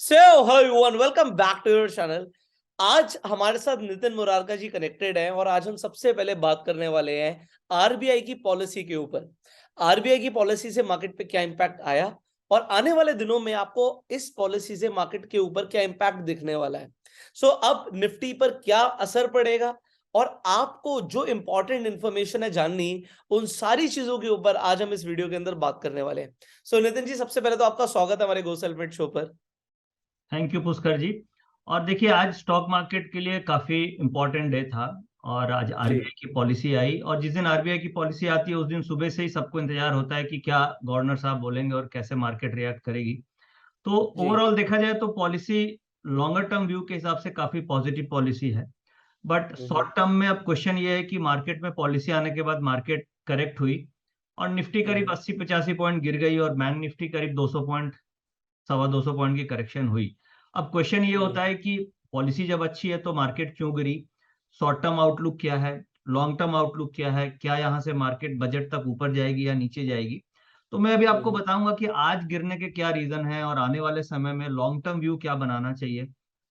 So hello everyone, welcome back to your channel. आज हमारे साथ नितिन मुरारका जी कनेक्टेड हैं और आज हम सबसे पहले बात करने वाले हैं आरबीआई की पॉलिसी के ऊपर। आरबीआई की पॉलिसी से मार्केट पे क्या इंपैक्ट आया और आने वाले दिनों में आपको इस पॉलिसी से मार्केट के ऊपर क्या इंपैक्ट दिखने वाला है। अब निफ्टी पर क्या असर पड़ेगा और आपको जो इंपॉर्टेंट इंफॉर्मेशन है जाननी, उन सारी चीजों के ऊपर आज हम इस वीडियो के अंदर बात करने वाले हैं। नितिन जी, सबसे पहले तो आपका स्वागत है हमारे गो सेलमेट शो पर। थैंक यू पुष्कर जी। और देखिए, आज स्टॉक मार्केट के लिए काफी इम्पोर्टेंट डे था। और आज जी। आरबीआई की पॉलिसी आई, और जिस दिन आरबीआई की पॉलिसी आती है उस दिन सुबह से ही सबको इंतजार होता है कि क्या गवर्नर साहब बोलेंगे और कैसे मार्केट रिएक्ट करेगी। तो जी। ओवरऑल देखा जाए तो पॉलिसी लॉन्गर टर्म व्यू के हिसाब से काफी पॉजिटिव पॉलिसी है। But hmm. शॉर्ट टर्म में अब क्वेश्चन ये है कि मार्केट में पॉलिसी आने के बाद मार्केट करेक्ट हुई, और निफ्टी करीब हम्म। 80-85 पॉइंट गिर गई और बैंक निफ्टी करीब 200 पॉइंट, 250 पॉइंट की करेक्शन हुई। अब क्वेश्चन ये होता हम्म। है कि पॉलिसी जब अच्छी है तो मार्केट क्यों गिरी, शॉर्ट टर्म आउटलुक क्या है, लॉन्ग टर्म आउटलुक क्या है, क्या यहाँ से मार्केट बजट तक ऊपर जाएगी या नीचे जाएगी। तो मैं अभी आपको हम्म। बताऊंगा कि आज गिरने के क्या रीजन है और आने वाले समय में लॉन्ग टर्म व्यू क्या बनाना चाहिए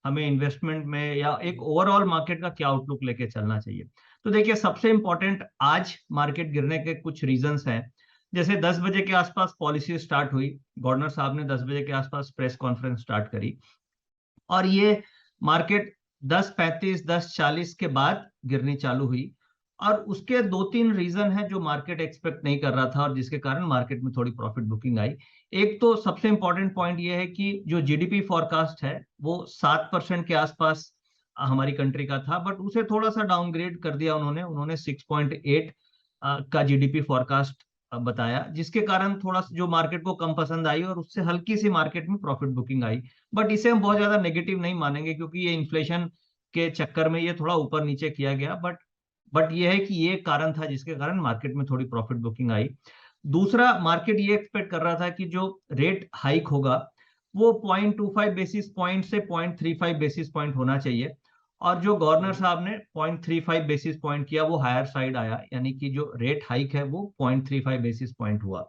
हमें इन्वेस्टमेंट में, या एक ओवरऑल मार्केट का क्या आउटलुक लेके चलना चाहिए। तो देखिए, सबसे इंपॉर्टेंट आज मार्केट गिरने के कुछ रीजंस हैं। जैसे 10 बजे के आसपास पॉलिसी स्टार्ट हुई, गवर्नर साहब ने 10 बजे के आसपास प्रेस कॉन्फ्रेंस स्टार्ट करी, और ये मार्केट 10:35 10:40 के बाद गिरनी चालू हुई। और उसके दो तीन रीजन है जो मार्केट एक्सपेक्ट नहीं कर रहा था और जिसके कारण मार्केट में थोड़ी प्रॉफिट बुकिंग आई। एक तो सबसे इंपॉर्टेंट पॉइंट ये है कि जो जीडीपी फॉरकास्ट है वो 7% के आसपास हमारी कंट्री का था, बट उसे थोड़ा सा डाउनग्रेड कर दिया उन्होंने उन्होंने 6.8 का जीडीपी फॉरकास्ट बताया, जिसके कारण थोड़ा सा जो मार्केट को कम पसंद आई और उससे हल्की सी मार्केट में प्रॉफिट बुकिंग आई। बट इसे हम बहुत ज्यादा नेगेटिव नहीं मानेंगे, क्योंकि ये इन्फ्लेशन के चक्कर में ये थोड़ा ऊपर नीचे किया गया। बट ये है कि ये कारण था जिसके कारण मार्केट में थोड़ी प्रॉफिट बुकिंग आई। दूसरा, मार्केट ये एक्सपेक्ट कर रहा था कि जो रेट हाइक होगा वो 0.25 बेसिस पॉइंट से 0.35 बेसिस पॉइंट होना चाहिए, और जो गवर्नर हम्म। साहब ने 0.35 बेसिस पॉइंट किया वो हायर साइड आया, यानी कि जो रेट हाइक है वो 0.35 बेसिस पॉइंट हुआ।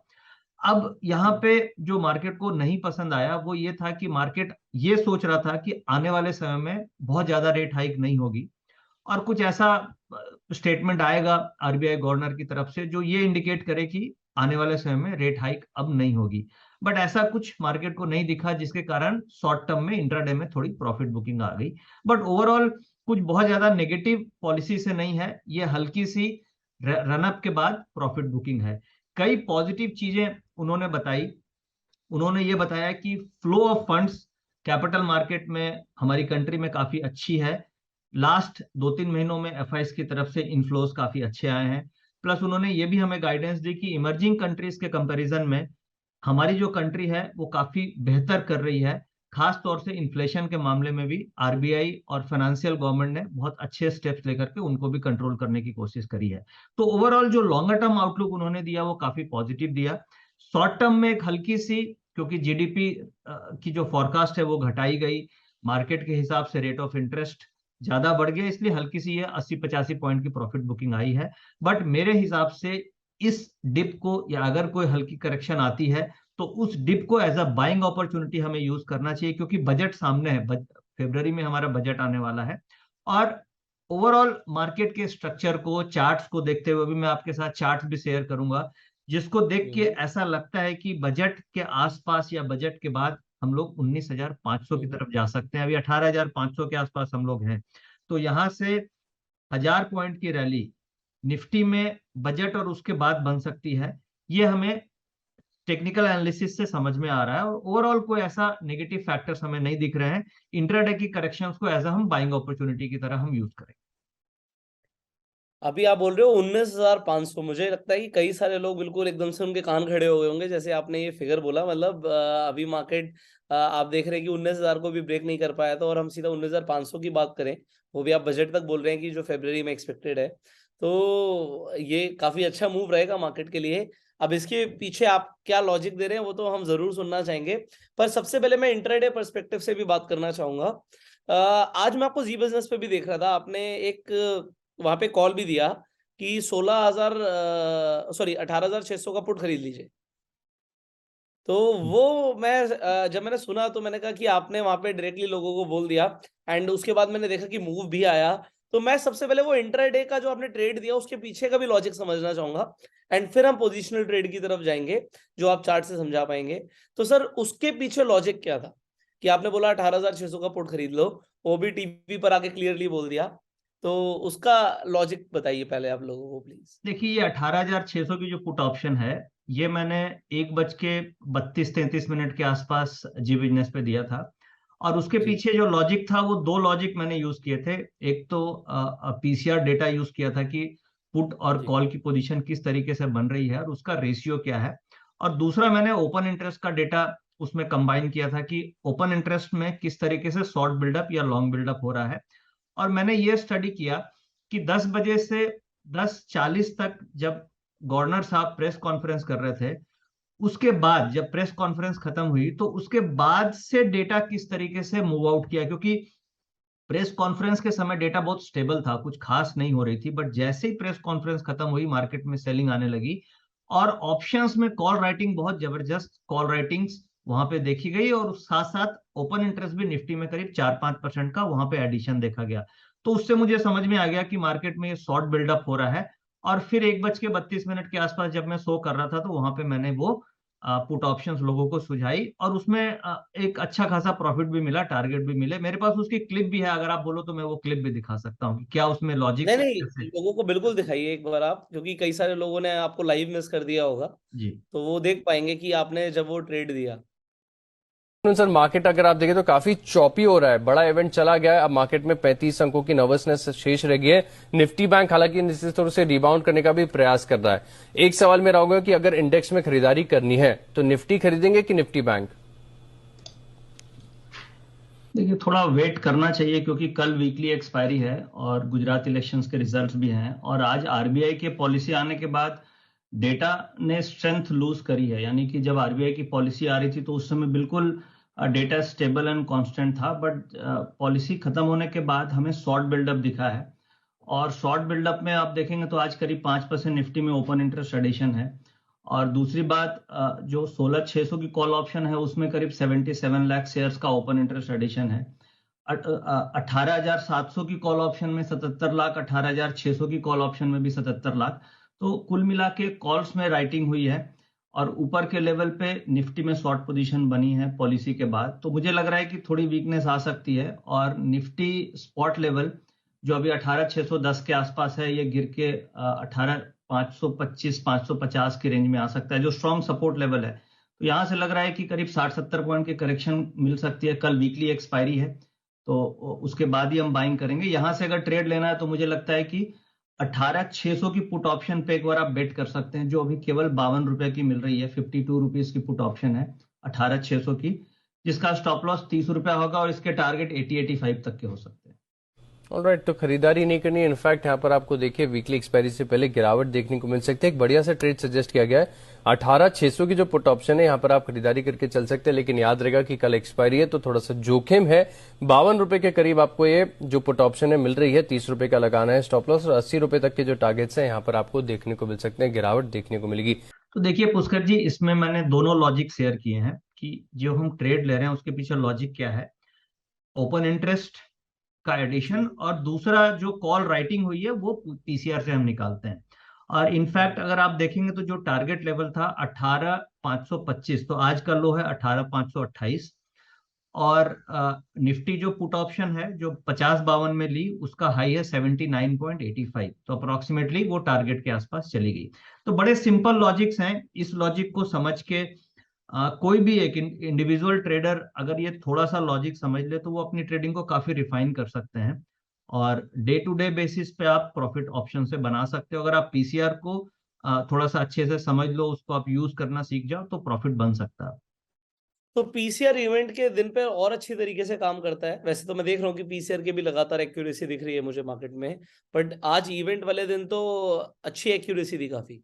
अब यहाँ हम्म। पे जो मार्केट को नहीं पसंद आया वो ये था कि मार्केट ये सोच रहा था कि आने वाले समय में बहुत ज्यादा रेट हाइक नहीं होगी, और कुछ ऐसा स्टेटमेंट आएगा आरबीआई गवर्नर की तरफ से जो ये इंडिकेट करे कि आने वाले समय में रेट हाइक अब नहीं होगी। बट ऐसा कुछ मार्केट को नहीं दिखा, जिसके कारण शॉर्ट टर्म में इंट्राडे में थोड़ी प्रॉफिट बुकिंग आ गई। बट ओवरऑल कुछ बहुत ज्यादा नेगेटिव पॉलिसी से नहीं है, ये हल्की सी रनअप के बाद प्रॉफिट बुकिंग है। कई पॉजिटिव चीजें उन्होंने बताई। उन्होंने ये बताया कि flow of funds capital market में हमारी कंट्री में काफी अच्छी है। लास्ट 2-3 महीनों में एफआईएस की तरफ से इनफ्लोज काफी अच्छे आए हैं। प्लस उन्होंने ये भी हमें गाइडेंस दी कि इमर्जिंग कंट्रीज के कंपैरिजन में हमारी जो कंट्री है वो काफी बेहतर कर रही है। खास तौर से इन्फ्लेशन के मामले में भी आरबीआई और फाइनेंशियल गवर्नमेंट ने बहुत अच्छे स्टेप्स लेकर के उनको भी कंट्रोल करने की कोशिश करी है। तो ओवरऑल जो लॉन्गर टर्म आउटलुक उन्होंने दिया वो काफी पॉजिटिव दिया। शॉर्ट टर्म में एक हल्की सी, क्योंकि जीडीपी की जो फॉरकास्ट है वो घटाई गई, मार्केट के हिसाब से रेट ऑफ इंटरेस्ट ज्यादा बढ़ गया, इसलिए हल्की सी ये 80-85 पॉइंट की प्रॉफिट बुकिंग आई है। बट मेरे हिसाब से इस डिप को, या अगर कोई हल्की करेक्शन आती है तो उस डिप को एज अ बाइंग अपॉर्चुनिटी हमें यूज करना चाहिए, क्योंकि बजट सामने है। फरवरी में हमारा बजट आने वाला है। और ओवरऑल मार्केट के स्ट्रक्चर को, चार्ट्स को देखते हुए भी मैं आपके साथ चार्ट्स भी शेयर करूंगा, जिसको देख के हम्म। ऐसा लगता है कि बजट के आसपास या बजट के बाद हम लोग 19,500 की हम्म। तरफ जा सकते हैं। अभी 18,500 के आसपास हम लोग हैं। तो यहाँ से 1,000 पॉइंट की रैली निफ्टी में बजट और उसके बाद बन सकती है। ये हमें टेक्निकल एनालिसिस से समझ में आ रहा है, और ओवरऑल कोई ऐसा नेगेटिव फैक्टर्स हमें नहीं दिख रहे हैं। इंट्राडे की करेक्शंस को एज अ हम बाइंग अपॉर्चुनिटी की तरह हम यूज करें। अभी आप बोल रहे हो 19,500, मुझे लगता है कि कई सारे लोग बिल्कुल एकदम से उनके कान खड़े हो गए होंगे जैसे आपने ये फिगर बोला। मतलब अभी मार्केट आप देख रहे हैं कि 19,000 को भी ब्रेक नहीं कर पाया था और हम सीधा 19,500 की बात करें, वो भी आप बजट तक बोल रहे हैं कि जो फरवरी में एक्सपेक्टेड है। तो ये काफी अच्छा मूव रहेगा मार्केट के लिए। अब इसके पीछे आप क्या लॉजिक दे रहे हैं वो तो हम जरूर सुनना चाहेंगे, पर सबसे पहले मैं इंट्राडे पर्सपेक्टिव से भी बात करना चाहूंगा। आज मैं आपको जी बिजनेस पे भी देख रहा था, आपने एक वहां पे कॉल भी दिया कि 16,000 सॉरी 18,600 का पुट खरीद लीजिए। तो वो मैं जब मैंने सुना तो मैंने कहा कि आपने वहां पे डायरेक्टली लोगों को बोल दिया, एंड उसके बाद मैंने देखा कि मूव भी आया। तो मैं सबसे पहले वो इंट्राडे का जो आपने ट्रेड दिया उसके पीछे का भी लॉजिक समझना चाहूंगा, एंड फिर हम पोजिशनल ट्रेड की तरफ जाएंगे जो आप चार्ट से समझा पाएंगे। तो सर उसके पीछे लॉजिक क्या था कि आपने बोला 18,600 का पुट खरीद लो, वो भी टीवी पर आके क्लियरली बोल दिया। तो उसका लॉजिक बताइए पहले आप लोगों को प्लीज। देखिए, ये 18,600 की जो पुट ऑप्शन है, ये मैंने 1:32-33 के आसपास जी बिजनेस पे दिया था। और उसके जी पीछे जो लॉजिक था, वो दो लॉजिक मैंने यूज किए थे। एक तो पीसीआर डेटा यूज किया था कि पुट और जी कॉल की पोजीशन किस तरीके से बन रही है और उसका रेशियो क्या है। और दूसरा, मैंने ओपन इंटरेस्ट का डेटा उसमें कंबाइन किया था कि ओपन इंटरेस्ट में किस तरीके से शॉर्ट बिल्डअप या लॉन्ग बिल्डअप हो रहा है। और मैंने ये स्टडी किया कि 10 बजे से 10:40 तक जब गवर्नर साहब प्रेस कॉन्फ्रेंस कर रहे थे, उसके बाद जब प्रेस कॉन्फ्रेंस खत्म हुई तो उसके बाद से डेटा किस तरीके से मूव आउट किया। क्योंकि प्रेस कॉन्फ्रेंस के समय डेटा बहुत स्टेबल था, कुछ खास नहीं हो रही थी, बट जैसे ही प्रेस कॉन्फ्रेंस खत्म हुई, मार्केट में सेलिंग आने लगी। और ऑप्शंस में कॉल राइटिंग, बहुत जबरदस्त कॉल राइटिंग्स वहां पे देखी गई। और साथ साथ ओपन इंटरेस्ट भी निफ्टी में करीब 4-5% का वहां पे एडिशन देखा गया। तो उससे मुझे समझ में आ गया कि मार्केट में ये शॉर्ट बिल्डअप हो रहा है। और फिर 1:32 के आसपास जब मैं शो कर रहा था, तो वहां पे मैंने वो पुट ऑप्शंस लोगों को सुझाई, और उसमें एक अच्छा खासा प्रॉफिट भी मिला, टारगेट भी मिले। मेरे पास उसकी क्लिप भी है, अगर आप बोलो तो मैं वो क्लिप भी दिखा सकता हूँ कि क्या उसमें लॉजिक नहीं नहीं, कैसे। लोगों को बिल्कुल दिखाइए एक बार आप, क्योंकि कई सारे लोगों ने आपको लाइव मिस कर दिया होगा, जी। तो वो देख पाएंगे कि आपने जब वो ट्रेड दिया। सर मार्केट अगर आप देखें तो काफी चॉपी हो रहा है, बड़ा इवेंट चला गया है। अब मार्केट में 35 अंकों की नर्वसनेस शेष रह गई है। निफ्टी बैंक हालांकि निश्चित तौर से रिबाउंड करने का भी प्रयास कर रहा है। एक सवाल मेरा होगा कि अगर इंडेक्स में खरीदारी करनी है तो निफ्टी खरीदेंगे कि निफ्टी बैंक? देखिए, थोड़ा वेट करना चाहिए, क्योंकि कल वीकली एक्सपायरी है और गुजरात इलेक्शंस के रिजल्ट्स भी हैं। और आज आरबीआई के पॉलिसी आने के बाद डेटा ने स्ट्रेंथ लूज करी है। यानी कि जब आरबीआई की पॉलिसी आ रही थी तो उस समय बिल्कुल डेटा स्टेबल एंड कांस्टेंट था, बट पॉलिसी खत्म होने के बाद हमें शॉर्ट बिल्डअप दिखा है। और शॉर्ट बिल्डअप में आप देखेंगे तो आज करीब 5% निफ्टी में ओपन इंटरेस्ट एडिशन है। और दूसरी बात, जो 16,600 की कॉल ऑप्शन है, उसमें करीब 77 लाख शेयर्स का ओपन इंटरेस्ट एडिशन है। 18,700 की कॉल ऑप्शन में 77 लाख, 18,600 की कॉल ऑप्शन में भी 77 लाख। तो कुल मिला के कॉल्स में राइटिंग हुई है। और ऊपर के लेवल पे निफ्टी में शॉर्ट पोजीशन बनी है पॉलिसी के बाद। तो मुझे लग रहा है कि थोड़ी वीकनेस आ सकती है, और निफ्टी स्पॉट लेवल जो अभी 18,610 के आसपास है, ये गिर के 18,525 550 की रेंज में आ सकता है, जो स्ट्रॉन्ग सपोर्ट लेवल है। तो यहां से लग रहा है कि करीब 60-70 पॉइंट की करेक्शन मिल सकती है। कल वीकली एक्सपायरी है, तो उसके बाद ही हम बाइंग करेंगे। यहां से अगर ट्रेड लेना है तो मुझे लगता है कि 18,600 की पुट ऑप्शन पे एक बार आप बेट कर सकते हैं, जो अभी केवल 52 रुपए की मिल रही है। 52 रुपीज की पुट ऑप्शन है 18,600 की, जिसका स्टॉप लॉस 30 रुपया होगा, और इसके टारगेट 80-85 तक के हो सकते हैं। ऑलराइट, तो खरीदारी नहीं करनी है। इनफैक्ट यहाँ पर आपको देखिए वीकली एक्सपायरी से पहले गिरावट देखने को मिल सकती है। एक बढ़िया सा ट्रेड सजेस्ट किया गया है, 18,600 की जो पुट ऑप्शन है यहाँ पर आप खरीदारी करके चल सकते हैं। लेकिन याद रहेगा कि कल एक्सपायरी है तो थोड़ा सा जोखिम है। 52 रुपए के करीब आपको ये जो पुट ऑप्शन है मिल रही है। 30 रुपए का लगाना है स्टॉप लॉस, और 80 रुपए तक के जो टारगेट्स है यहाँ पर आपको देखने को मिल सकते हैं, गिरावट देखने को मिलेगी। तो देखिए पुष्कर जी, इसमें मैंने दोनों लॉजिक शेयर किए हैं कि जो हम ट्रेड ले रहे हैं उसके पीछे लॉजिक क्या है। ओपन इंटरेस्ट का एडिशन, जी और दूसरा जो कॉल राइटिंग हुई है वो पीसीआर से हम निकालते हैं। और इनफैक्ट अगर आप देखेंगे तो जो टारगेट लेवल था 18,525, तो आज का लो है 18,528। और निफ्टी जो पुट ऑप्शन है जो 50-52 में ली, उसका हाई है 79.85, तो अप्रोक्सीमेटली वो टारगेट के आसपास चली गई। तो बड़े सिंपल लॉजिक्स हैं। इस लॉजिक को समझ के कोई भी एक इंडिविजुअल ट्रेडर अगर ये थोड़ा सा लॉजिक समझ ले, तो वो अपनी ट्रेडिंग को काफी रिफाइन कर सकते हैं। और डे टू डे बेसिस पे आप प्रॉफिट ऑप्शन से बना सकते हो। अगर आप पीसीआर को थोड़ा सा अच्छे से समझ लो, उसको आप यूज करना सीख जाओ, तो प्रॉफिट बन सकता है। तो पीसीआर इवेंट के दिन पे और अच्छी तरीके से काम करता है। वैसे तो मैं देख रहा हूँ कि पीसीआर की भी लगातार एक्यूरेसी दिख रही है मुझे मार्केट में, बट आज इवेंट वाले दिन तो अच्छी एक्यूरेसी थी काफी।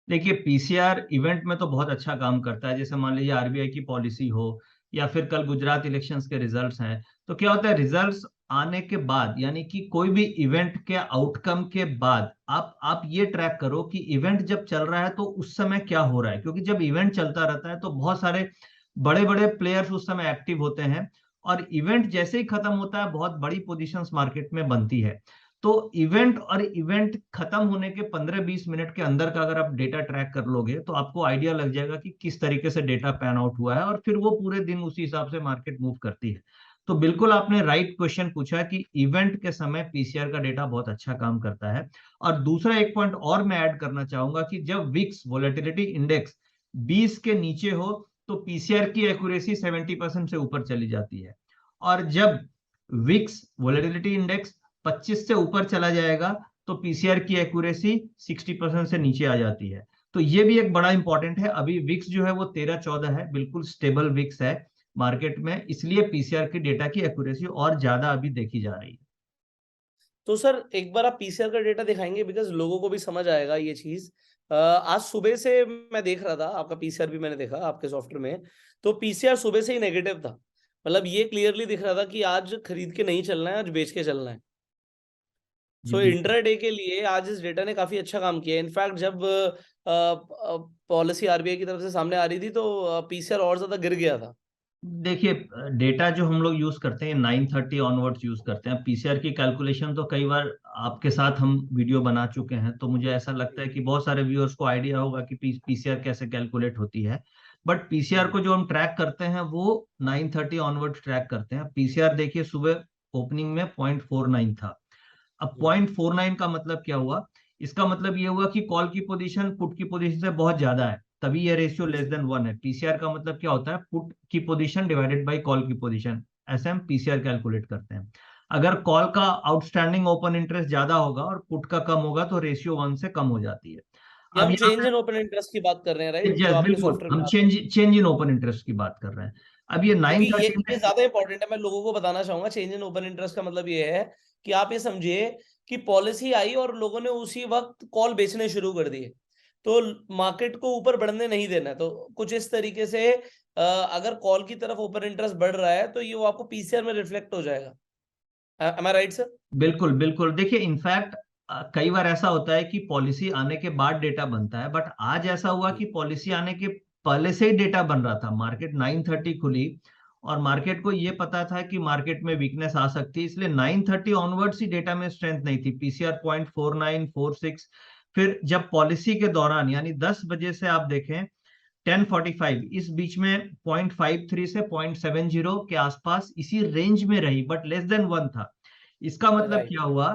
देखिए, पीसीआर इवेंट में तो बहुत अच्छा काम करता है। जैसे मान लीजिए आरबीआई की पॉलिसी हो, या फिर कल गुजरात इलेक्शंस के रिजल्ट्स हैं, तो क्या होता है, रिजल्ट्स आने के बाद, यानी कि कोई भी इवेंट के आउटकम के बाद आप ये ट्रैक करो कि इवेंट जब चल रहा है तो उस समय क्या हो रहा है, क्योंकि जब इवेंट चलता रहता है तो बहुत सारे बड़े बड़े प्लेयर्स उस समय एक्टिव होते हैं, और इवेंट जैसे ही खत्म होता है बहुत बड़ी पोजीशंस मार्केट में बनती है। तो इवेंट खत्म होने के 15-20 मिनट के अंदर का अगर आप डेटा ट्रैक कर लोगे तो आपको आइडिया लग जाएगा कि किस तरीके से डेटा पैन आउट हुआ है, और फिर वो पूरे दिन उसी हिसाब से मार्केट मूव करती है। तो बिल्कुल आपने राइट क्वेश्चन पूछा कि इवेंट के समय पीसीआर का डेटा बहुत अच्छा काम करता है। और दूसरा एक पॉइंट और मैं ऐड करना चाहूंगा कि जब विक्स वोलेटिलिटी इंडेक्स 20 के नीचे हो तो पीसीआर की एक्यूरेसी 70% से ऊपर चली जाती है, और जब विक्स वोलेटिलिटी इंडेक्स 25 से ऊपर चला जाएगा तो पीसीआर की एक्यूरेसी 60% से नीचे आ जाती है। तो ये भी एक बड़ा इंपॉर्टेंट है। अभी विक्स जो है वो 13-14 है, बिल्कुल स्टेबल विक्स है मार्केट में, इसलिए पीसीआर की डेटा की एक्यूरेसी और ज्यादा अभी देखी जा रही है। तो सर एक बार आप पीसीआर का डेटा दिखाएंगे, बिकॉज लोगों को भी समझ आएगा ये चीज। आज सुबह से मैं देख रहा था आपका पीसीआर भी, मैंने देखा आपके सॉफ्टवेयर में, तो पीसीआर सुबह से ही नेगेटिव था। मतलब ये क्लियरली दिख रहा था कि आज खरीद के नहीं चलना है, आज बेच के चलना है। जी सो बिल्कुल इंट्राडे के लिए आज इस डेटा ने काफी अच्छा काम किया। इनफैक्ट जब पॉलिसी आरबीआई की तरफ से सामने आ रही थी तो पीसीआर और ज्यादा गिर गया था। देखिए, डेटा जो हम लोग यूज करते हैं 9:30 ऑनवर्ड्स यूज करते हैं पीसीआर की कैलकुलेशन, तो कई बार आपके साथ हम वीडियो बना चुके हैं, तो मुझे ऐसा लगता है कि बहुत सारे व्यूअर्स को आइडिया होगा कि पीसीआर कैसे कैलकुलेट होती है। बट पीसीआर को जो हम ट्रैक करते हैं वो 9:30 ऑनवर्ड्स ट्रैक करते हैं। पीसीआर देखिए सुबह ओपनिंग में 0.49 था। अब 0.49 का मतलब क्या हुआ? इसका मतलब ये हुआ कि कॉल की पोजीशन पुट की पोजीशन से बहुत ज्यादा है, तभी ये रेशियो लेस देन 1 है। पीसीआर का मतलब क्या होता है? पुट की पोजीशन डिवाइडेड बाय कॉल की पोजीशन, ऐसे हम पीसीआर कैलकुलेट करते हैं। अगर कॉल का आउटस्टैंडिंग ओपन इंटरेस्ट ज्यादा होगा और पुट का कम होगा तो रेशियो 1 से कम हो जाती है। ये अब हम यहाँ चेंज इन ओपन इंटरेस्ट की बात कर रहे हैं, पे राइट, जो यस आपके बिल्कुल सॉफ्टवेयर में हम आता है। चेंज इन ओपन इंटरेस्ट की बात कर रहे हैं। अब ये क्योंकि ये 9:30 ये में ज्यादा इंपॉर्टेंट है, मैं लोगों को बताना चाहूंगा। चेंज इन ओपन इंटरेस्ट का मतलब ये है कि आप ये समझिए कि पॉलिसी आई और लोगों ने उसी वक्त कॉल बेचने शुरू कर दिए, तो मार्केट को ऊपर बढ़ने नहीं देना है। तो कुछ इस तरीके से अगर कॉल की तरफ ओपन इंटरेस्ट बढ़ रहा है तो ये वो आपको पीसीआर में रिफ्लेक्ट हो जाएगा। एम आई राइट सर? बिल्कुल बिल्कुल, देखिए इनफैक्ट कई बार ऐसा होता है कि पॉलिसी आने के बाद डेटा बनता है, बट आज ऐसा हुआ कि पॉलिसी आने के पहले से ही डेटा बन रहा था। मार्केट 9:30 खुली और मार्केट को ये पता था कि मार्केट में वीकनेस आ सकती है, इसलिए 9:30 ऑनवर्ड्स ही डेटा में स्ट्रेंथ नहीं थी। पीसीआर 0.4946, फिर जब पॉलिसी के दौरान यानी 10 बजे से आप देखें 10:45, इस बीच में 0.53 से 0.70 के आसपास इसी रेंज में रही, बट लेस देन 1 था। इसका मतलब राइट। क्या हुआ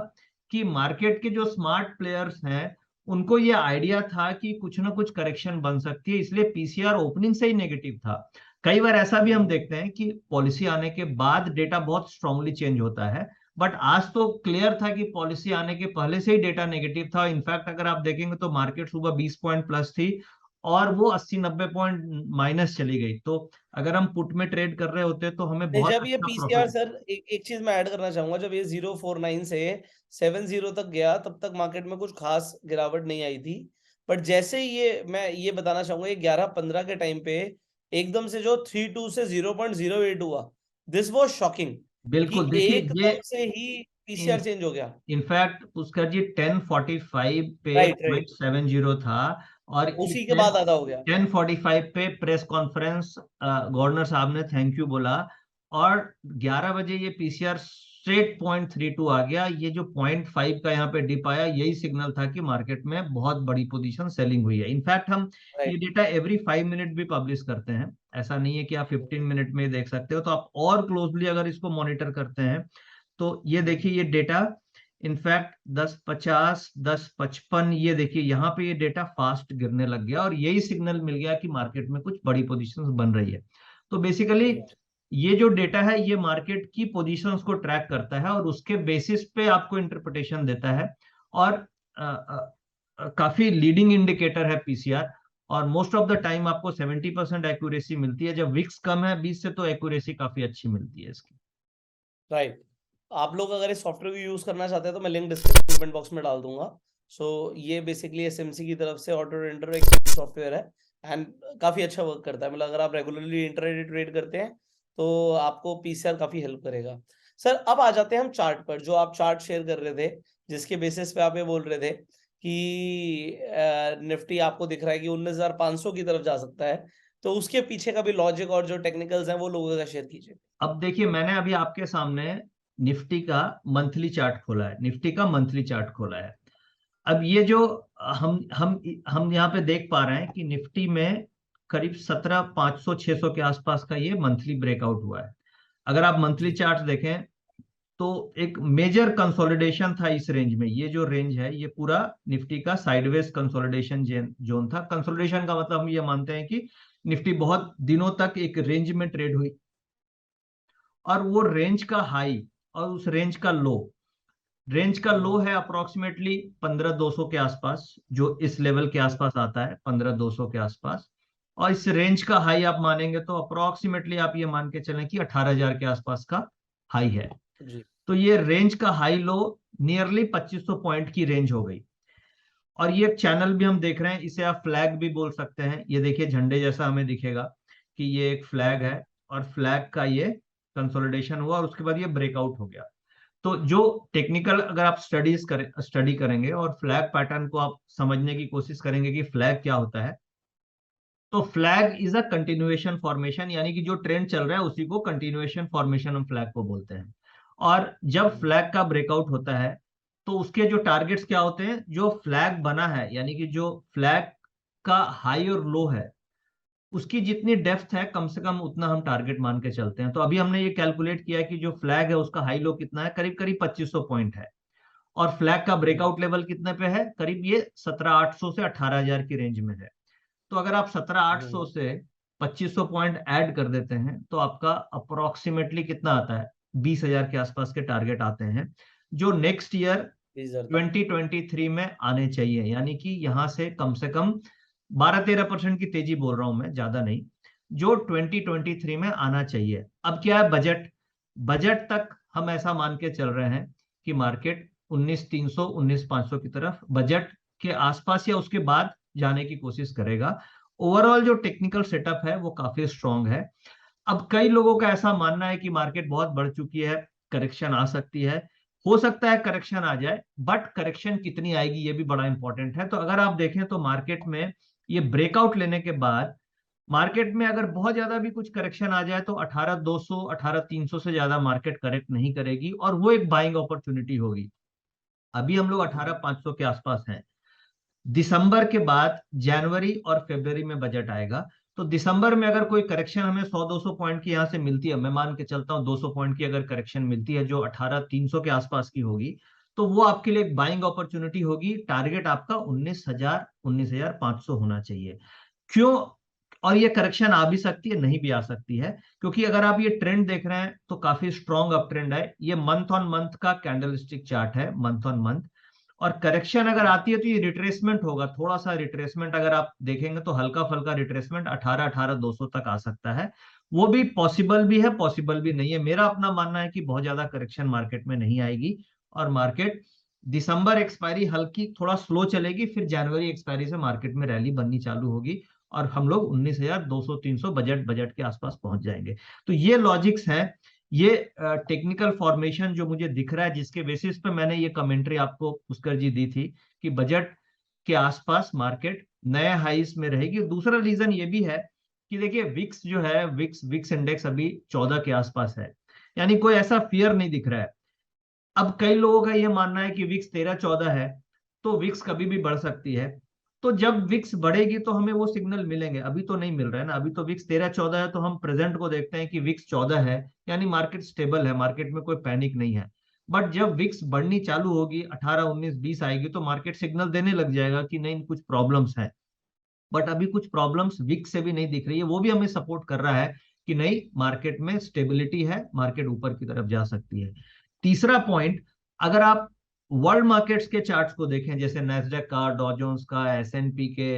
कि मार्केट के जो स्मार्ट प्लेयर्स हैं उनको ये आइडिया था कि कुछ ना कुछ करेक्शन बन सकती है, इसलिए पीसीआर ओपनिंग से ही नेगेटिव था। कई बार ऐसा भी हम देखते हैं कि पॉलिसी आने के बाद डेटा बहुत स्ट्रांगली चेंज होता है, बट आज तो क्लियर था कि पॉलिसी आने के पहले से ही डेटा नेगेटिव था। इनफैक्ट अगर आप देखेंगे तो मार्केट सुबह 20 पॉइंट प्लस थी और वो 80-90 पॉइंट माइनस चली गई। तो अगर हम पुट में ट्रेड कर रहे होते तो हमें नहीं, बहुत जब ये अच्छा पीसीआर प्रॉफिट। सर, एक चीज मैं ऐड करना चाहूंगा, जब ये 049 से 70 तक गया तब तक मार्केट में कुछ खास गिरावट नहीं आई थी। बट जैसे ही ये, मैं ये बताना चाहूंगा, ये 11-15 के टाइम पे एकदम से जो 32 से 0.08 हुआ, दिस वाज शॉकिंग कि बिल्कुल देखिए ये एकदम से ही पीसीआर चेंज हो गया। इनफैक्ट उसका जी 10:45 पे राइट राइट, 0.70 था, और उसी के बाद आधा हो गया। 10:45 पे प्रेस कॉन्फ्रेंस गवर्नर साहब ने थैंक यू बोला, और 11 बजे ये पीसीआर स्ट्रेट 0.32 आ गया। ये जो 0.5 का यहाँ पे डिप आया यही सिग्नल था कि मार्केट में बहुत बड़ी पोजीशन सेलिंग हुई है। इनफैक्ट हम ये राइट। डेटा एवरी 5 मिनट भी पब्लिश करते हैं, ऐसा नहीं है कि आप 15 मिनट में देख सकते हो। तो आप और क्लोजली अगर इसको मॉनिटर करते हैं तो ये देखिए ये डेटा इनफैक्ट 10:50 10:55, ये देखिए यहाँ पे ये डेटा फास्ट गिरने लग गया और यही सिग्नल मिल गया कि मार्केट में कुछ बड़ी पोजीशंस बन रही है। तो बेसिकली ये जो डेटा है ये मार्केट की पोजीशंस को ट्रैक करता है और उसके बेसिस पे आपको इंटरप्रिटेशन देता है, और काफी लीडिंग इंडिकेटर है पीसीआर। और मोस्ट ऑफ द टाइम आपको 70% एक्यूरेसी मिलती है। जब विक्स कम है 20 से तो एक्यूरेसी काफी अच्छी मिलती है इसकी। राइट। आप लोग अगर इस सॉफ्टवेयर को यूज करना चाहते हैं तो मैं लिंक डिस्क्रिप्शन बॉक्स में डाल दूंगा। सो ये बेसिकली एसएमसी की तरफ से ऑटो रेंडर एक सॉफ्टवेयर है, एंड काफी अच्छा वर्क करता है। मतलब अगर आप रेगुलरली इंट्राडे ट्रेड करते हैं तो आपको पीसीआर काफी हेल्प करेगा। सर अब आ जाते हैं हम चार्ट पर, जो आप चार्ट शेयर कर रहे थे, जिसके बेसिस पे आप ये बोल रहे थे कि निफ्टी आपको दिख रहा है कि 19,500 की तरफ जा सकता है, तो उसके पीछे का भी लॉजिक और जो टेक्निकल्स हैं वो लोगों का शेयर कीजिए। अब देखिए, मैंने अभी आपके सामने निफ्टी का मंथली चार्ट खोला है, निफ्टी का मंथली चार्ट खोला है। अब ये जो हम यहाँ पे देख पा रहे हैं कि निफ्टी में करीब 17,500-600 के आसपास का ये मंथली ब्रेकआउट हुआ है। अगर आप मंथली चार्ट देखें तो एक मेजर कंसोलिडेशन था इस रेंज में। ये जो रेंज है ये पूरा निफ्टी का साइडवेज कंसोलिडेशन जोन था। कंसोलिडेशन का मतलब हम ये मानते हैं कि निफ्टी बहुत दिनों तक एक रेंज में ट्रेड हुई और वो रेंज का हाई और उस रेंज का लो है अप्रोक्सीमेटली 15,200 के आसपास, जो इस लेवल के आसपास आता है 15,200 के आसपास। और इस रेंज का हाई आप मानेंगे तो अप्रोक्सीमेटली आप ये मान के चलें कि 18,000 के आसपास का हाई है। जी। तो ये रेंज का हाई लो नियरली 2500 पॉइंट की रेंज हो गई। और ये एक चैनल भी हम देख रहे हैं, इसे आप फ्लैग भी बोल सकते हैं। ये देखिए झंडे जैसा हमें दिखेगा कि ये एक फ्लैग है और फ्लैग का ये कंसोलिडेशन हुआ और उसके बाद ये ब्रेकआउट हो गया। तो जो टेक्निकल अगर आप स्टडी करेंगे और फ्लैग पैटर्न को आप समझने की कोशिश करेंगे कि फ्लैग क्या होता है, तो flag is a continuation formation, यानी कि जो ट्रेंड चल रहा है उसी को कंटिन्यूएशन फॉर्मेशन हम फ्लैग को बोलते हैं। और जब फ्लैग का ब्रेकआउट होता है तो उसके जो टारगेट्स क्या होते हैं, जो फ्लैग बना है यानी कि जो फ्लैग का हाई और लो है उसकी जितनी डेप्थ है कम से कम उतना हम टारगेट मान के चलते हैं। तो अभी हमने ये कैलकुलेट किया कि जो फ्लैग है उसका हाई लो कितना है, करीब करीब 2500 पॉइंट है। और फ्लैग का ब्रेकआउट लेवल कितने पे है, करीब ये 17,800 से 18,000 की रेंज में है। तो अगर आप 17,800 से 2500 पॉइंट ऐड कर देते हैं तो आपका अप्रोक्सीमेटली कितना आता है, 20,000 के आसपास के टारगेट आते हैं, जो नेक्स्ट ईयर 2023 में आने चाहिए। यानी कि यहां से कम 12-13% की तेजी बोल रहा हूं मैं, ज्यादा नहीं, जो 2023 में आना चाहिए। अब क्या है, बजट तक हम ऐसा मान के चल रहे हैं कि मार्केट 19,300 19,500 की तरफ बजट के आसपास या उसके बाद जाने की कोशिश करेगा। ओवरऑल जो टेक्निकल सेटअप है वो काफी स्ट्रांग है। अब कई लोगों का ऐसा मानना है कि मार्केट बहुत बढ़ चुकी है, करेक्शन आ सकती है। हो सकता है करेक्शन आ जाए, बट करेक्शन कितनी आएगी ये भी बड़ा इंपॉर्टेंट है। तो अगर आप देखें तो मार्केट में ये ब्रेकआउट लेने के बाद मार्केट में अगर बहुत ज्यादा भी कुछ करेक्शन आ जाए तो 18,200 18,300 से ज्यादा मार्केट करेक्ट नहीं करेगी और वो एक बाइंग अपॉर्चुनिटी होगी। अभी हम लोग 18,500 के आसपास हैं। दिसंबर के बाद जनवरी और फरवरी में बजट आएगा, तो दिसंबर में अगर कोई करेक्शन हमें 100-200 पॉइंट की यहां से मिलती है, मैं मान के चलता हूं 200 पॉइंट की अगर करेक्शन मिलती है जो 18,300 के आसपास की होगी, तो वो आपके लिए एक बाइंग अपॉर्चुनिटी होगी। टारगेट आपका 19,000 19,500 होना चाहिए। क्यों? और ये करेक्शन आ भी सकती है, नहीं भी आ सकती है, क्योंकि अगर आप ये ट्रेंड देख रहे हैं तो काफी स्ट्रॉन्ग अप ट्रेंड है। ये मंथ ऑन मंथ का कैंडलस्टिक चार्ट है, मंथ ऑन मंथ। और करेक्शन अगर आती है तो ये रिट्रेसमेंट होगा, थोड़ा सा रिट्रेसमेंट अगर आप देखेंगे तो हल्का फल्का रिट्रेसमेंट 18,200 तक आ सकता है। वो भी पॉसिबल भी है, पॉसिबल भी नहीं है। मेरा अपना मानना है कि बहुत ज्यादा करेक्शन मार्केट में नहीं आएगी और मार्केट दिसंबर एक्सपायरी हल्की थोड़ा स्लो चलेगी, फिर जनवरी एक्सपायरी से मार्केट में रैली बननी चालू होगी और हम लोग 19,200-300 बजट के आसपास पहुंच जाएंगे। तो ये लॉजिक्स है, ये टेक्निकल फॉर्मेशन जो मुझे दिख रहा है, जिसके बेसिस पे मैंने ये कमेंट्री आपको पुष्कर जी दी थी कि बजट के आसपास मार्केट नए हाईस में रहेगी। दूसरा रीजन ये भी है कि देखिए विक्स जो है, विक्स इंडेक्स अभी 14 के आसपास है, यानी कोई ऐसा फियर नहीं दिख रहा है। अब कई लोगों का यह मानना है कि विक्स 13-14 है तो विक्स कभी भी बढ़ सकती है। तो जब विक्स बढ़ेगी तो हमें वो सिग्नल मिलेंगे, अभी तो नहीं मिल रहा है ना। अभी तो विक्स 13-14 है तो हम प्रेजेंट को देखते हैं कि विक्स 14 है, यानी मार्केट स्टेबल है, मार्केट में कोई पैनिक नहीं है। बट जब विक्स बढ़नी चालू होगी, 18 19 20 आएगी, तो मार्केट सिग्नल देने लग जाएगा कि नहीं कुछ प्रॉब्लम्स है। बट अभी कुछ प्रॉब्लम्स विक्स से भी नहीं दिख रही है, वो भी हमें सपोर्ट कर रहा है कि नहीं मार्केट में स्टेबिलिटी है, मार्केट ऊपर की तरफ जा सकती है। तीसरा पॉइंट, अगर आप वर्ल्ड मार्केट्स के चार्ट्स को देखें, जैसे नैस्डैक का, डॉ जोन्स का, एसएनपी के,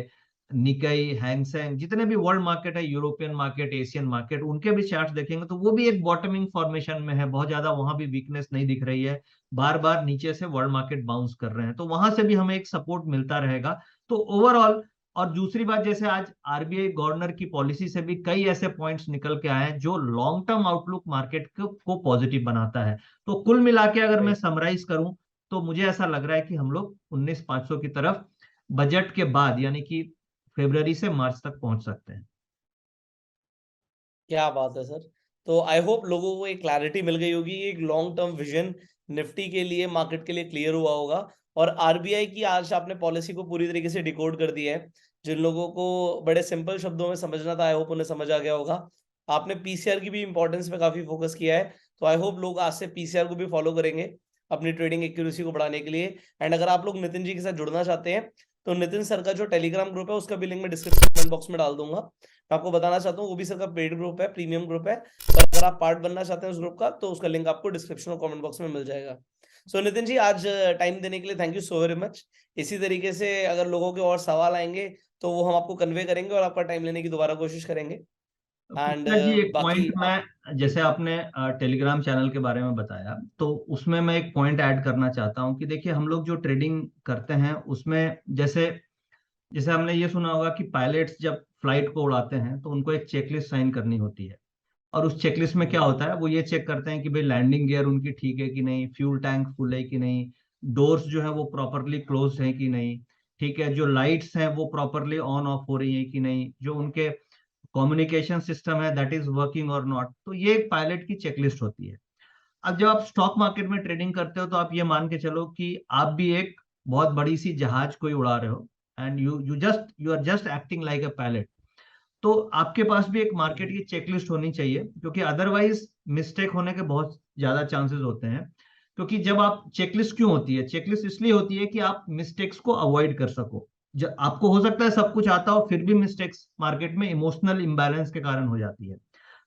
निकाई, हैंगसेंग, जितने भी वर्ल्ड मार्केट है, यूरोपियन मार्केट, एशियन मार्केट, उनके भी चार्ट्स देखेंगे तो वो भी एक बॉटमिंग फॉर्मेशन में है, बहुत ज्यादा वहां भी वीकनेस नहीं दिख रही है। बार बार नीचे से वर्ल्ड मार्केट बाउंस कर रहे हैं, तो वहां से भी हमें एक सपोर्ट मिलता रहेगा। तो ओवरऑल और दूसरी बात, जैसे आज आरबीआई गवर्नर की पॉलिसी से भी कई ऐसे पॉइंट्स निकल के आए हैं जो लॉन्ग टर्म आउटलुक मार्केट को पॉजिटिव बनाता है। तो कुल मिला के अगर मैं समराइज करूं तो मुझे ऐसा लग रहा है कि हम लोग 19,500 की तरफ बजट के बाद यानी कि फरवरी से मार्च तक पहुंच सकते हैं। क्या बात है सर। तो आई होप लोगों को एक क्लैरिटी मिल गई होगी, एक लॉन्ग टर्म विजन निफ्टी के लिए, मार्केट के लिए क्लियर हुआ होगा। और आरबीआई की आज आपने पॉलिसी को पूरी तरीके से डिकोड कर दिया है। जिन लोगों को बड़े सिंपल शब्दों में समझना था, आई होप उन्हें समझ आ गया होगा। आपने पीसीआर की भी इंपॉर्टेंस पे काफी फोकस किया है, तो आई होप लोग आज से पीसीआर को भी फॉलो करेंगे अपनी ट्रेडिंग एक्यूरेसी को बढ़ाने के लिए। एंड अगर आप लोग नितिन जी के साथ जुड़ना चाहते हैं तो नितिन सर का जो टेलीग्राम ग्रुप है उसका भी लिंक मैं डिस्क्रिप्शन बॉक्स में डाल दूंगा। मैं आपको बताना चाहता हूँ वो भी सर का पेड ग्रुप है, प्रीमियम ग्रुप है। तो अगर आप पार्ट बनना चाहते हैं उस ग्रुप का तो उसका लिंक आपको डिस्क्रिप्शन और कमेंट बॉक्स में मिल जाएगा। सो नितिन जी, आज टाइम देने के लिए thank you so very much. इसी तरीके से अगर लोगों के और सवाल आएंगे तो वो हम आपको कन्वे करेंगे और आपका टाइम लेने की दोबारा कोशिश करेंगे। एंड पुष्कर जी, एक बाकी पॉइंट मैं, जैसे आपने टेलीग्राम चैनल के बारे में बताया, तो उसमें मैं एक पॉइंट ऐड करना चाहता हूँ कि देखिए हम लोग जो ट्रेडिंग करते हैं उसमें जैसे जैसे हमने ये सुना होगा कि पायलट्स जब फ्लाइट को उड़ाते हैं तो उनको एक चेकलिस्ट साइन करनी होती है। और उस चेकलिस्ट में क्या होता है, वो ये चेक करते हैं कि भाई लैंडिंग गियर उनकी ठीक है कि नहीं, फ्यूल टैंक फुल है कि नहीं, डोर्स जो है वो प्रॉपरली क्लोज है कि नहीं, ठीक है, जो लाइट्स हैं वो प्रॉपरली ऑन ऑफ हो रही है कि नहीं, जो उनके कम्युनिकेशन सिस्टम है दैट इज वर्किंग और नॉट। तो ये एक पायलट की चेकलिस्ट होती है। अब जब आप स्टॉक मार्केट में ट्रेडिंग करते हो तो आप ये मान के चलो कि आप भी एक बहुत बड़ी सी जहाज कोई उड़ा रहे हो, and you are just acting like a pilot. तो आपके पास भी एक मार्केट की चेकलिस्ट होनी चाहिए, क्योंकि अदरवाइज मिस्टेक होने के बहुत ज्यादा चांसेस होते हैं। क्योंकि जब आप चेकलिस्ट क्यों होती है, चेकलिस्ट इसलिए होती है कि आप मिस्टेक्स को अवॉइड कर सको। जब आपको हो सकता है सब कुछ आता हो फिर भी मिस्टेक्स मार्केट में इमोशनल इंबैलेंस के कारण हो जाती है।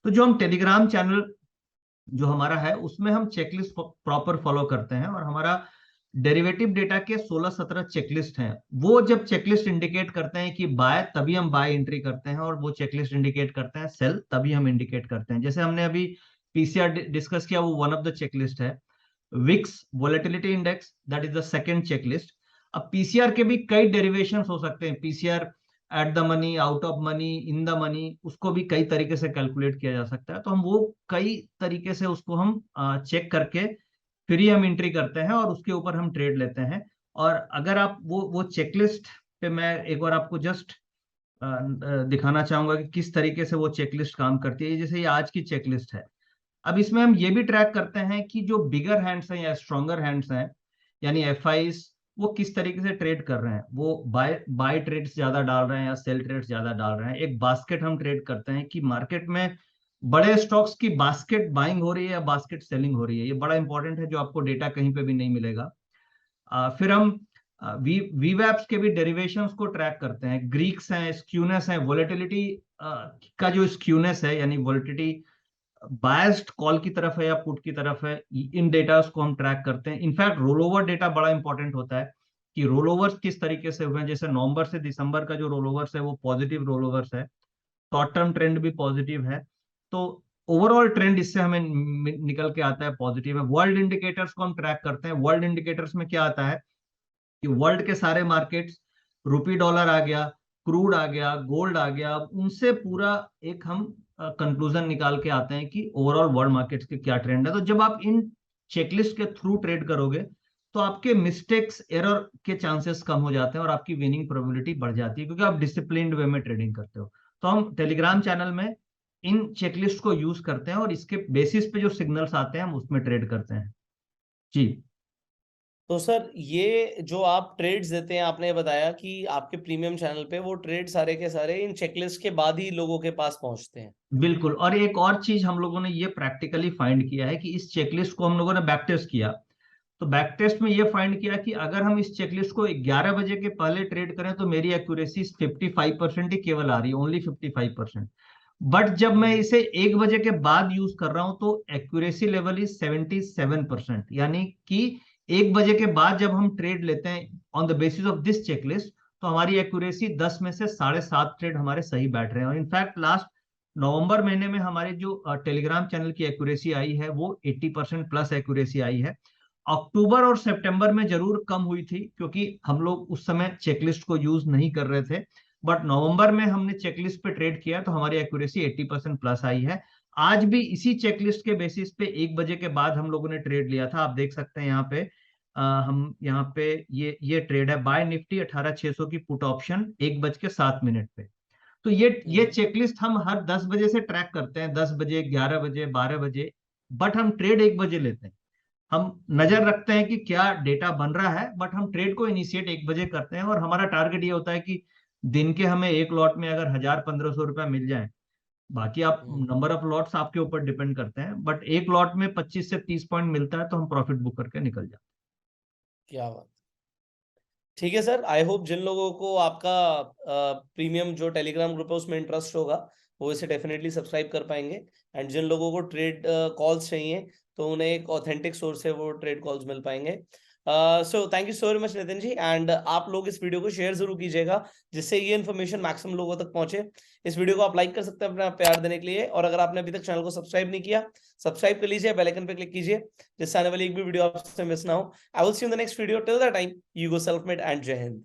तो जो हम टेलीग्राम चैनल जो हमारा है उसमें हम चेकलिस्ट प्रॉपर फॉलो करते हैं, और हमारा डेरिवेटिव डेटा के 16-17 चेकलिस्ट हैं। वो जब चेकलिस्ट इंडिकेट करते हैं कि बाय, तभी हम बाय एंट्री करते हैं, और वो चेकलिस्ट इंडिकेट करते हैं सेल, तभी हम इंडिकेट करते हैं। जैसे हमने अभी पीसीआर डिस्कस किया, वो वन ऑफ द चेकलिस्ट है। VIX volatility index, that is the second checklist. अब पीसीआर के भी कई डेरिवेशंस हो सकते हैं, PCR at the money, out of money, in the money, उसको भी कई तरीके से कैलकुलेट किया जा सकता है। तो हम वो कई तरीके से उसको हम चेक करके फिर ही हम एंट्री करते हैं और उसके ऊपर हम ट्रेड लेते हैं। और अगर आप वो चेकलिस्ट पे मैं एक बार आपको जस्ट दिखाना चाहूंगा कि किस तरीके से वो चेकलिस्ट काम करती है। जैसे ये आज की चेकलिस्ट है। अब इसमें हम ये भी ट्रैक करते हैं कि जो बिगर हैंड्स हैं या स्ट्रॉन्गर हैंड्स हैं, यानी एफआईस, वो किस तरीके से ट्रेड कर रहे हैं, वो बाय बाय ट्रेड्स ज्यादा डाल रहे हैं या सेल ट्रेड्स ज्यादा डाल रहे हैं। एक बास्केट हम ट्रेड करते हैं कि मार्केट में बड़े स्टॉक्स की बास्केट बाइंग हो रही है या बास्केट सेलिंग हो रही है। ये बड़ा इंपॉर्टेंट है, जो आपको डेटा कहीं पे भी नहीं मिलेगा। फिर हम वीवैप्स के भी डेरिवेशंस को ट्रैक करते हैं। ग्रीक्स हैं, स्क्यूनेस है, वोलेटिलिटी का जो स्क्यूनेस है यानी वोलेटिलिटी बायस्ड कॉल की तरफ है या पुट की तरफ है, इन डेटा को हम ट्रैक करते हैं। इनफैक्ट रोल ओवर डेटा बड़ा इंपॉर्टेंट होता है कि रोल ओवर्स किस तरीके से हुए हैं। जैसे नवंबर से दिसंबर का जो रोल ओवर्स है वो पॉजिटिव रोल ओवर्स है, शॉर्ट टर्म ट्रेंड भी पॉजिटिव है। तो ओवरऑल ट्रेंड इससे हमें निकल के आता है पॉजिटिव है। वर्ल्ड इंडिकेटर्स को हम ट्रैक करते हैं। वर्ल्ड इंडिकेटर्स में क्या आता है कि वर्ल्ड के सारे मार्केट्स, रुपी डॉलर आ गया, क्रूड आ गया, गोल्ड आ गया, उनसे पूरा एक हम कंक्लूजन निकाल के आते हैं कि ओवरऑल वर्ल्ड मार्केट्स के क्या ट्रेंड है। तो जब आप इन चेकलिस्ट के थ्रू ट्रेड करोगे तो आपके मिस्टेक्स, एरर के चांसेस कम हो जाते हैं और आपकी विनिंग प्रोबेबिलिटी बढ़ जाती है, क्योंकि आप डिसिप्लिन्ड वे में ट्रेडिंग करते हो। तो हम टेलीग्राम चैनल में इन चेकलिस्ट को यूज करते हैं और इसके बेसिस पे जो सिग्नल्स आते हैं हम उसमें ट्रेड करते हैं। जी। तो सर ये जो आप ट्रेड्स देते हैं, आपने बताया कि आपके प्रीमियम चैनल पे वो ट्रेड सारे के सारे इन चेकलिस्ट के बाद ही लोगों के पास पहुंचते हैं। बिल्कुल। और एक और चीज हम लोगों ने ये प्रैक्टिकली फाइंड किया है कि इस चेकलिस्ट को हम लोगों ने बैक टेस्ट किया। तो बैक टेस्ट में ये फाइंड किया कि अगर हम इस चेकलिस्ट को 11 बजे के पहले ट्रेड करें तो मेरी एक्यूरेसी 55% ही केवल आ रही है, ओनली 55%। बट जब मैं इसे 1 बजे के बाद यूज कर रहा हूं तो एक्यूरेसी लेवल इज 77%। यानी कि 1 बजे के बाद जब हम ट्रेड लेते हैं on the basis of this checklist, तो हमारी एक्यूरेसी 10 में से 7.5 ट्रेड हमारे सही बैठ रहे हैं। और इनफैक्ट लास्ट नवंबर महीने में हमारे जो टेलीग्राम चैनल की एक्यूरेसी आई है वो 80% प्लस एक्यूरेसी आई है। अक्टूबर और सितंबर में जरूर कम हुई थी, क्योंकि हम लोग उस समय चेकलिस्ट को यूज नहीं कर रहे थे। बट नवंबर में हमने चेकलिस्ट पे ट्रेड किया तो हमारी एक्यूरेसी 80% प्लस आई है। आज भी इसी चेकलिस्ट के बेसिस पे 1 बजे के बाद हम लोगों ने ट्रेड लिया था। आप देख सकते हैं यहाँ पे हम यहाँ पे ये ट्रेड है बाय निफ्टी 18600 की पुट ऑप्शन 1:07 पे। तो ये चेकलिस्ट हम हर 10 बजे से ट्रैक करते हैं, 10 बजे, 11 बजे, 12 बजे, बट हम ट्रेड 1 बजे लेते हैं। हम नजर रखते हैं कि क्या डेटा बन रहा है, बट हम ट्रेड को इनिशिएट 1 बजे करते हैं और हमारा टारगेट ये होता है कि दिन के हमें एक लॉट में अगर 1000-1500 रुपया मिल जाए, बाकी आप नंबर ऑफ लॉट्स आपके ऊपर डिपेंड करते हैं, बट एक लॉट में 25 से 30 पॉइंट मिलता है तो हम प्रॉफिट बुक करके निकल जाते हैं। क्या बात। ठीक है सर, आई होप जिन लोगों को आपका प्रीमियम जो टेलीग्राम ग्रुप है उसमें इंटरेस्ट होगा वो इसे डेफिनेटली सब्सक्राइब कर पाएंगे, एंड जिन लोगों को ट्रेड कॉल्स चाहिए तो उन्हें एक ऑथेंटिक सोर्स से वो ट्रेड कॉल्स मिल पाएंगे। So thank you so very much Nitin ji, and आप लोग इस वीडियो को शेयर जरूर कीजिएगा जिससे ये इन्फॉर्मेशन मैक्सिमम लोगों तक पहुंचे। इस वीडियो को आप लाइक कर सकते हैं अपना प्यार देने के लिए, और अगर आपने अभी तक चैनल को सब्सक्राइब नहीं किया, सब्सक्राइब कर लीजिए, बेल आइकन पे क्लिक कीजिए जिससे आने वाली एक भी वीडियो आपसे मिस ना हो। I will see you in the next video, till that time you go self made and जय हिंद।